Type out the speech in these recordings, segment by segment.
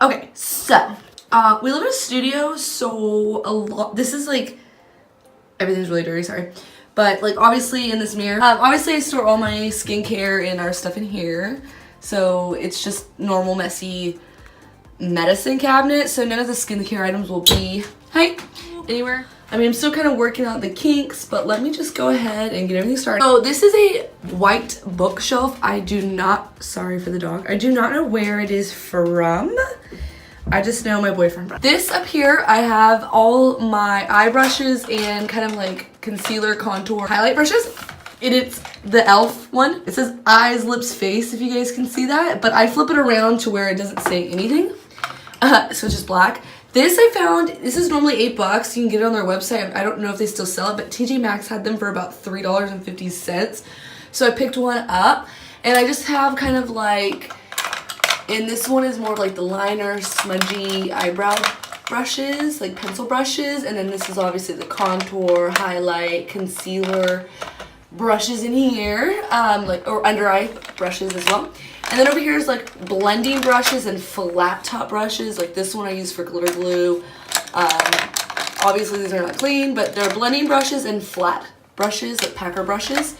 Okay, so we live in a studio, so this is like, everything's really dirty, sorry. But like obviously in this mirror, obviously I store all my skincare and our stuff in here. So it's just normal messy medicine cabinet. So none of the skincare items will be, anywhere. I mean, I'm still kind of working out the kinks, but let me just go ahead and get everything started. So this is a white bookshelf. Sorry for the dog. I do not know where it is from. I just know my boyfriend brought it. This up here, I have all my eye brushes and kind of like concealer, contour, highlight brushes. It's the e.l.f. one. It says eyes, lips, face, if you guys can see that. But I flip it around to where it doesn't say anything. So it's just black. This I found, this is normally $8. You can get it on their website. I don't know if they still sell it, but TJ Maxx had them for about $3.50. So I picked one up. And I just have kind of like, and this one is more like the liner, smudgy eyebrow brushes, like pencil brushes. And then this is obviously the contour, highlight, concealer brushes in here, or under eye brushes as well. And then over here is like blending brushes and flat top brushes. Like this one I use for glitter glue. Obviously these are not clean, but they're blending brushes and flat brushes, like packer brushes,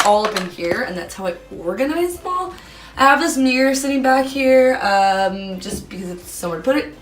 all up in here. And that's how I organize them all. I have this mirror sitting back here, just because it's somewhere to put it.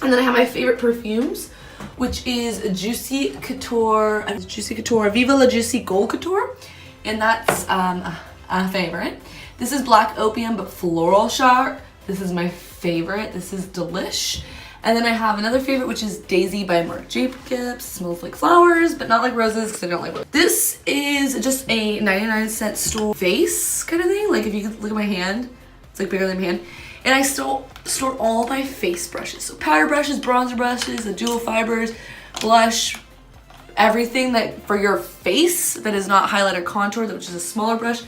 And then I have my favorite perfumes, which is Juicy Couture, Viva La Juicy Gold Couture. And that's a favorite. This is Black Opium, but floral shower. This is my favorite. This is delish. And then I have another favorite, which is Daisy by Marc Jacobs. Smells like flowers, but not like roses because I don't like roses. This is just a 99-cent store face kind of thing. Like if you look at my hand, it's like bigger than my hand. And I still store all my face brushes. So powder brushes, bronzer brushes, the dual fibers, blush, everything that for your face that is not highlight or contour, which is a smaller brush,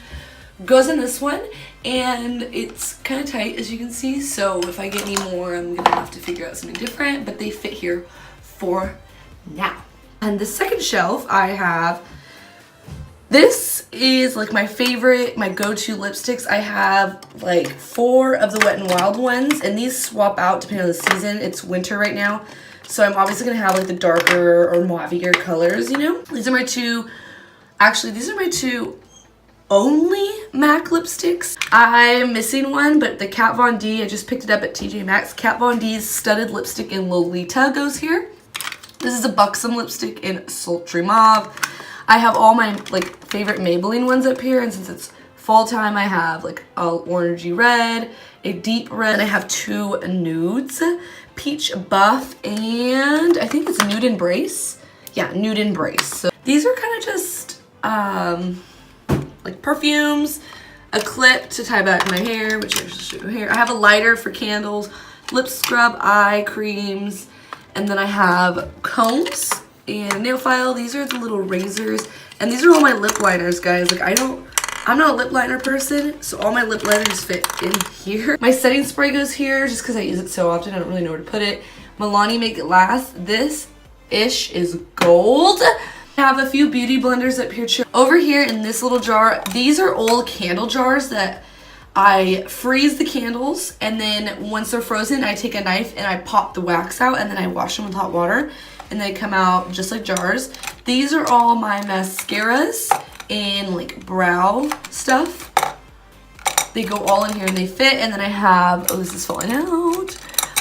goes in this one. And it's kind of tight, as you can see, so if I get any more, I'm gonna have to figure out something different, but they fit here for now. And the second shelf I have, this is like my favorite, my go-to lipsticks. I have like 4 of the Wet n Wild ones, and these swap out depending on the season. It's winter right now, so I'm obviously gonna have like the darker or mauve-ier colors, you know? These are my two only MAC lipsticks. I'm missing one, but the Kat Von D, I just picked it up at TJ Maxx. Kat Von D's Studded Lipstick in Lolita goes here. This is a Buxom lipstick in Sultry Mauve. I have all my like favorite Maybelline ones up here, and since it's fall time, I have like a orangey red, a deep red, and I have 2 nudes, Peach Buff, and I think it's Nude Embrace. Yeah, Nude Embrace. So these are kind of just like perfumes, a clip to tie back my hair, which I just show here. I have a lighter for candles, lip scrub, eye creams, and then I have combs and a nail file. These are the little razors, and these are all my lip liners, guys. Like I'm not a lip liner person, so all my lip liners fit in here. My setting spray goes here just because I use it so often. I don't really know where to put it. Milani Make It Last. This ish is gold. I have a few beauty blenders up here too. Over here in this little jar, these are old candle jars that I freeze the candles, and then once they're frozen, I take a knife and I pop the wax out, and then I wash them with hot water, and they come out just like jars. These are all my mascaras and like brow stuff. They go all in here and they fit. And then I have, oh, this is falling out,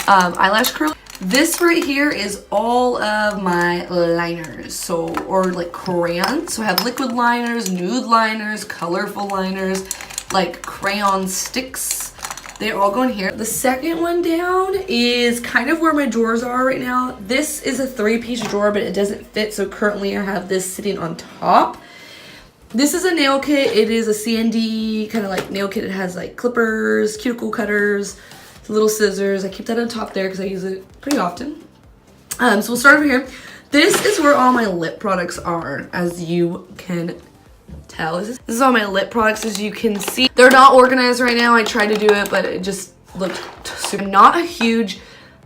eyelash curl. This right here is all of my liners, or like crayons. So I have liquid liners, nude liners, colorful liners, like crayon sticks. They all go in here. The second one down is kind of where my drawers are right now. This is a 3-piece drawer, but it doesn't fit, so currently I have this sitting on top. This is a nail kit. It is a CND kind of like nail kit. It has like clippers, cuticle cutters, little scissors. I keep that on top there because I use it pretty often. So we'll start over here. This is where all my lip products are, as you can tell. This is all my lip products, as you can see. They're not organized right now. I tried to do it, but it just looked super. I'm not a huge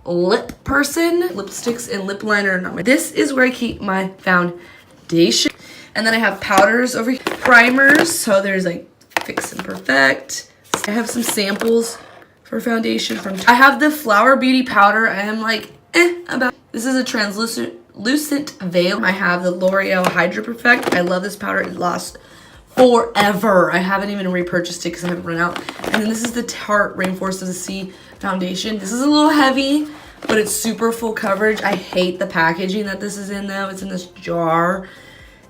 lip person. Lipsticks and lip liner are not my. This is where I keep my foundation. And then I have powders over here. Primers. So there's like Fix and Perfect. I have some samples for foundation from... I have the Flower Beauty powder. I am like, about... This is a translucent veil. I have the L'Oreal Hydra Perfect. I love this powder. It lasts forever. I haven't even repurchased it because I haven't run out. And then this is the Tarte Rainforest of the Sea foundation. This is a little heavy, but it's super full coverage. I hate the packaging that this is in though. It's in this jar,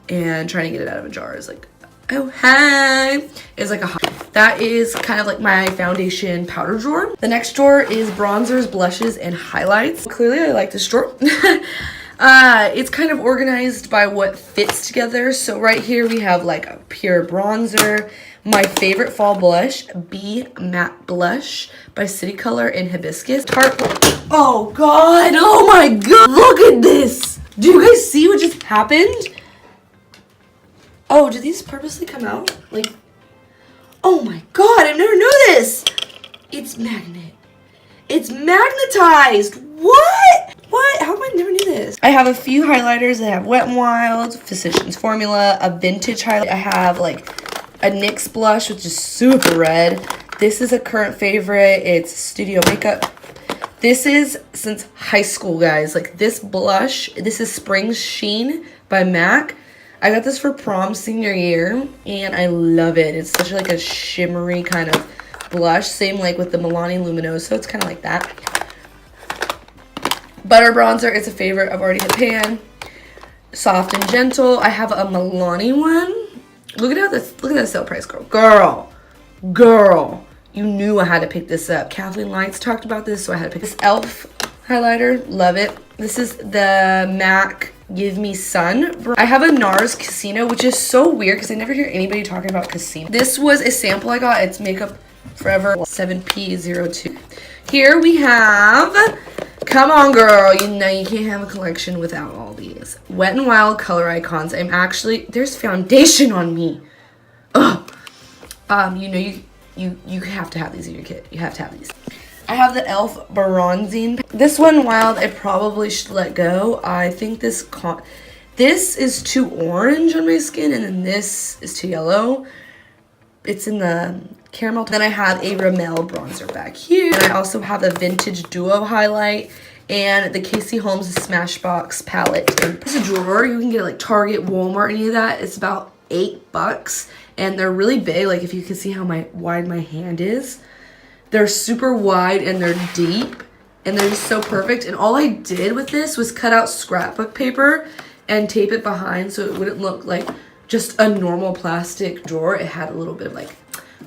and trying to get it out of a jar is like, oh hey, it's like a... That is kind of like my foundation powder drawer. The next drawer is bronzers, blushes, and highlights. Clearly I like this drawer. It's kind of organized by what fits together. So right here we have like a pure bronzer. My favorite fall blush, B Matte Blush by City Color in Hibiscus. Tarte. Oh god, oh my god, look at this. Do you guys see what just happened? Oh, did these purposely come out? Like, oh my god, I've never known this. It's magnet. It's magnetized. What? What? How come I never knew this? I have a few highlighters. I have Wet n Wild, Physicians Formula, a vintage highlight. I have like a NYX blush, which is super red. This is a current favorite. It's Studio Makeup. This is since high school, guys. Like this blush, this is Spring Sheen by MAC. I got this for prom senior year, and I love it. It's such like a shimmery kind of blush. Same like with the Milani Luminoso. It's kind of like that. Butter bronzer is a favorite. I've already hit pan. Soft and gentle. I have a Milani one. Look at that sale price, girl. Girl. You knew I had to pick this up. Kathleen Lights talked about this, so I had to pick this e.l.f. highlighter. Love it. This is the MAC Give Me Sun. I have a NARS Casino, which is so weird because I never hear anybody talking about Casino. This was a sample I got. It's Makeup Forever 7P02. Here we have, come on girl, you know you can't have a collection without all these. Wet n Wild color icons. I'm actually, there's foundation on me. Ugh. You know you have to have these in your kit. You have to have these. I have the e.l.f. bronzing. This one, Wild, I probably should let go. I think this is too orange on my skin, and then this is too yellow. It's in the caramel. Then I have a Rimmel bronzer back here. And I also have a Vintage Duo highlight and the Casey Holmes Smashbox palette. This is a drawer. You can get like Target, Walmart, any of that. It's about $8, and they're really big. Like if you can see how wide my hand is. They're super wide and they're deep, and they're just so perfect. And all I did with this was cut out scrapbook paper and tape it behind so it wouldn't look like just a normal plastic drawer. It had a little bit of like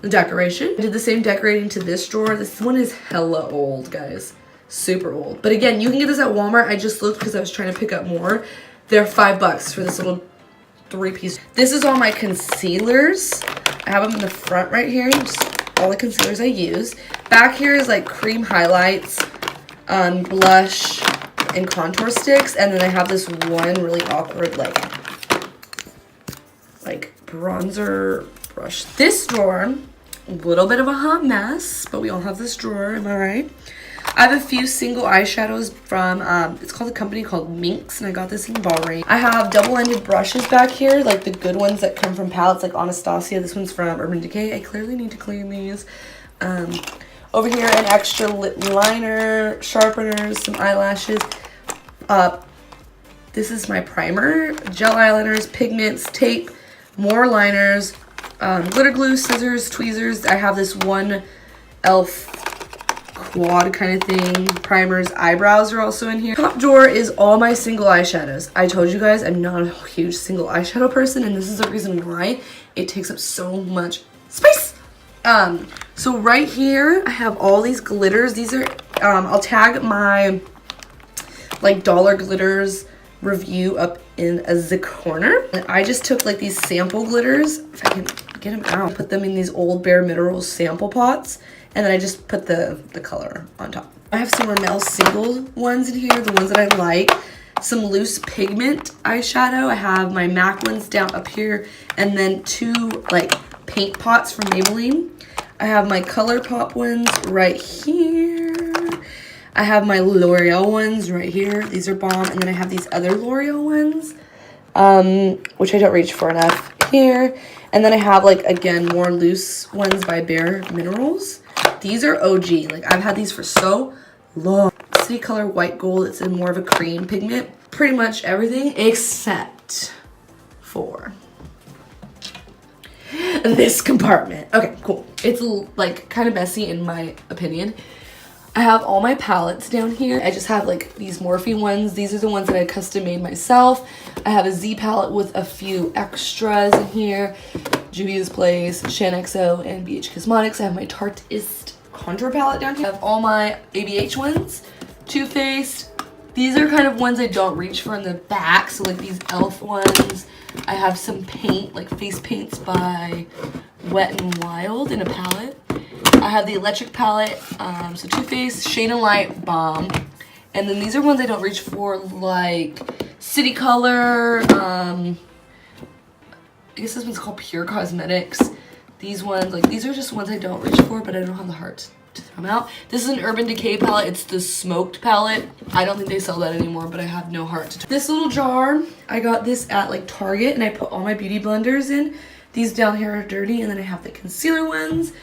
the decoration. I did the same decorating to this drawer. This one is hella old, guys. Super old. But again, you can get this at Walmart. I just looked because I was trying to pick up more. They're $5 for this little 3-piece. This is all my concealers. I have them in the front right here. Just all the concealers I use. Back here is like cream highlights, blush, and contour sticks. And then I have this one really awkward like bronzer brush. This drawer, a little bit of a hot mess, but we all have this drawer, am I right? I have a few single eyeshadows from, it's called a company called Minx, and I got this in Bahrain. I have double-ended brushes back here, like the good ones that come from palettes, like Anastasia. This one's from Urban Decay. I clearly need to clean these. Over here, an extra lip liner, sharpeners, some eyelashes. This is my primer, gel eyeliners, pigments, tape, more liners, glitter glue, scissors, tweezers. I have this one e.l.f. quad kind of thing. Primers, eyebrows are also in here. Top drawer is all my single eyeshadows. I told you guys I'm not a huge single eyeshadow person, and this is the reason why. It takes up so much space. So right here I have all these glitters. These are I'll tag my like dollar glitters review up in the corner. And I just took like these sample glitters, if I can get them out, put them in these old Bare Minerals sample pots, and then I just put the color on top. I have some Rimmel single ones in here, the ones that I like. Some loose pigment eyeshadow. I have my MAC ones down up here, and then 2 like paint pots from Maybelline. I have my ColourPop ones right here. I have my L'Oreal ones right here. These are bomb. And then I have these other L'Oreal ones, which I don't reach for enough here. And then I have, like, again, more loose ones by Bare Minerals. These are OG. Like, I've had these for so long. City Color White Gold. It's in more of a cream pigment. Pretty much everything except for this compartment. Okay, cool. It's like kind of messy in my opinion. I have all my palettes down here. I just have like these Morphe ones. These are the ones that I custom made myself. I have a Z palette with a few extras in here. Juvia's Place, ShanXO, and BH Cosmetics. I have my Tarteist contour palette down here. I have all my ABH ones, Too Faced. These are kind of ones I don't reach for in the back. So like these e.l.f. ones. I have some paint, like face paints by Wet n Wild in a palette. I have the electric palette, so Too Faced, Shade and Light, Balm. And then these are ones I don't reach for, like City Color. I guess this one's called Pure Cosmetics. These ones, like these are just ones I don't reach for, but I don't have the heart to throw them out. This is an Urban Decay palette. It's the smoked palette. I don't think they sell that anymore, but I have no heart to. This little jar, I got this at like Target, and I put all my beauty blenders in. These down here are dirty, and then I have the concealer ones.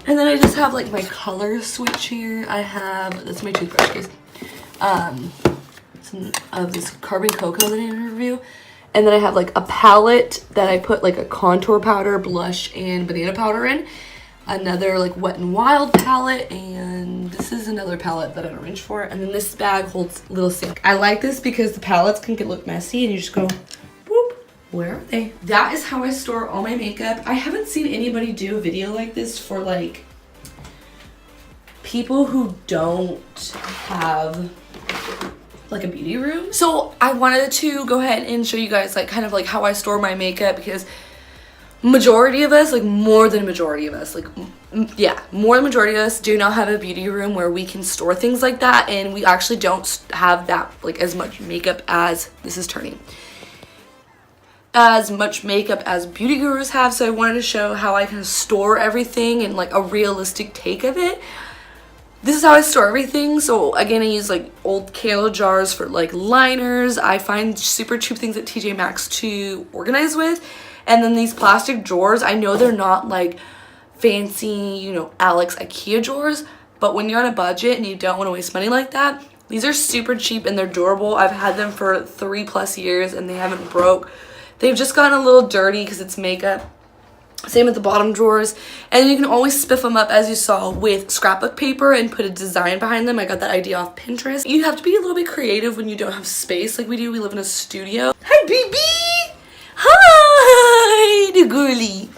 And then I just have like my color switch here. I have, that's my toothbrush case. Some of this Carbon Cocoa that I didn't review. And then I have like a palette that I put like a contour powder, blush, and banana powder in. Another like Wet n Wild palette, and this is another palette that I don't reach for. And then this bag holds little sink. I like this because the palettes can look messy and you just go, whoop. Where are they? That is how I store all my makeup. I haven't seen anybody do a video like this for like people who don't have like a beauty room. So I wanted to go ahead and show you guys like kind of like how I store my makeup, because majority of us, like more than a majority of us, like yeah, more than majority of us do not have a beauty room where we can store things like that, and we actually don't have that like as much makeup as this is turning. As much makeup as beauty gurus have, so I wanted to show how I can store everything and like a realistic take of it. This is how I store everything. So again, I use like old Kalo jars for like liners. I find super cheap things at TJ Maxx to organize with. And then these plastic drawers, I know they're not like fancy, you know, Alex IKEA drawers, but when you're on a budget and you don't want to waste money like that, these are super cheap and they're durable. I've had them for 3+ years and they haven't broke. They've just gotten a little dirty because it's makeup. Same with the bottom drawers. And you can always spiff them up, as you saw, with scrapbook paper and put a design behind them. I got that idea off Pinterest. You have to be a little bit creative when you don't have space like we do. We live in a studio. Hi, baby! Hi, the girly.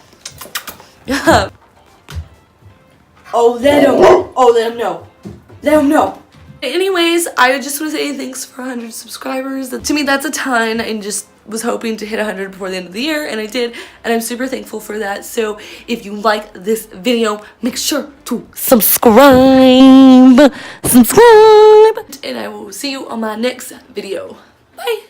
Oh, let him know. Oh, let him know. Let him know. Anyways, I just want to say thanks for 100 subscribers. To me, that's a ton, and just was hoping to hit 100 before the end of the year, and I did, and I'm super thankful for that. So if you like this video, make sure to subscribe, and I will see you on my next video. Bye.